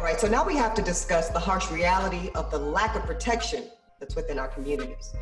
right, so now we have to discuss the harsh reality of the lack of protection that's within our communities.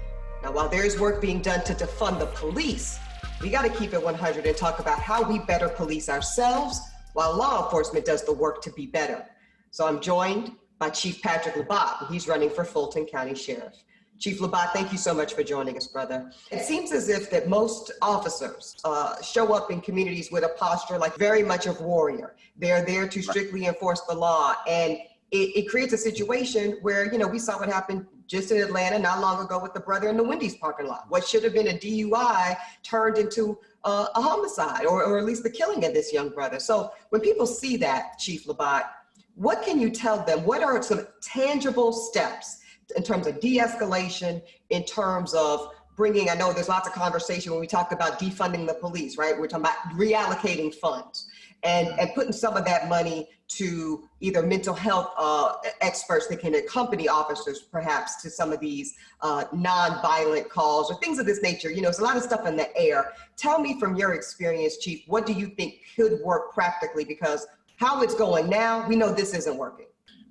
Now, while there is work being done to defund the police, we got to keep it 100 and talk about how we better police ourselves while law enforcement does the work to be better. So I'm joined by Chief Patrick Labat, and he's running for Fulton County Sheriff. Chief Labat, thank you so much for joining us, brother. It seems as if that most officers show up in communities with a posture like very much of warrior. They're there to strictly enforce the law, and it creates a situation where, you know, we saw what happened just in Atlanta not long ago with the brother in the Wendy's parking lot. What should have been a DUI turned into a homicide, or at least the killing of this young brother. So when people see that, Chief Labat, what can you tell them? What are some tangible steps in terms of de-escalation, in terms of bringing, I know there's lots of conversation when we talked about defunding the police, right? We're talking about reallocating funds and putting some of that money to either mental health experts that can accompany officers perhaps to some of these non-violent calls or things of this nature. You know, there's a lot of stuff in the air. Tell me from your experience, Chief, what do you think could work practically? Because how it's going now, we know this isn't working.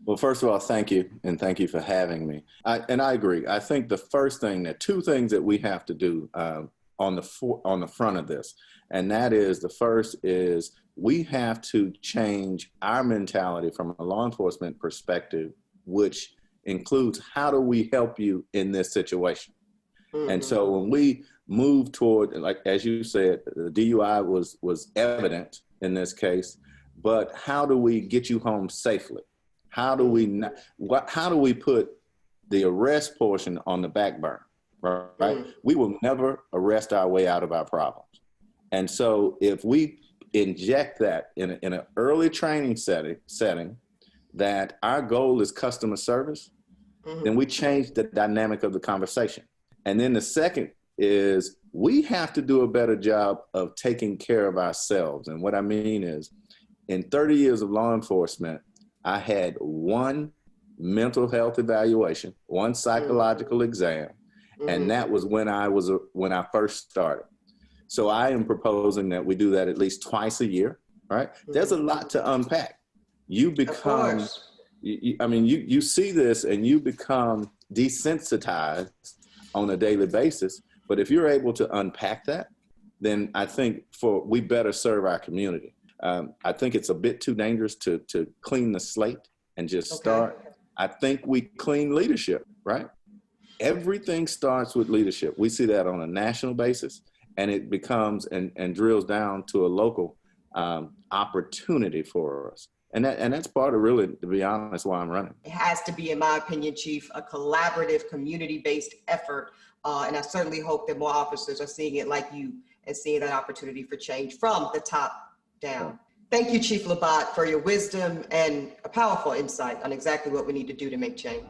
Well, first of all, thank you, and thank you for having me. And I agree. I think the first thing, that two things that we have to do on the front of this, and that is, the first is we have to change our mentality from a law enforcement perspective, which includes how do we help you in this situation? Mm-hmm. And so when we move toward, like as you said, the DUI was evident in this case, but how do we get you home safely? How do we put the arrest portion on the back burner, right? Mm. We will never arrest our way out of our problems. And so if we inject that in an early training setting, that our goal is customer service, then we change the dynamic of the conversation. And then the second is we have to do a better job of taking care of ourselves. And what I mean is, in 30 years of law enforcement, I had one mental health evaluation, one psychological exam, and that was when I first started. So I am proposing that we do that at least twice a year, right? There's a lot to unpack. You become, you see this and you become desensitized on a daily basis. But if you're able to unpack that, then I think we better serve our community. I think it's a bit too dangerous to clean the slate and just start. I think we clean leadership, right? Everything starts with leadership. We see that on a national basis, and it becomes and drills down to a local opportunity for us. And that's part of, really, to be honest, why I'm running. It has to be, in my opinion, Chief, a collaborative, community-based effort. And I certainly hope that more officers are seeing it like you and seeing that opportunity for change from the top down. Thank you, Chief Labat, for your wisdom and a powerful insight on exactly what we need to do to make change.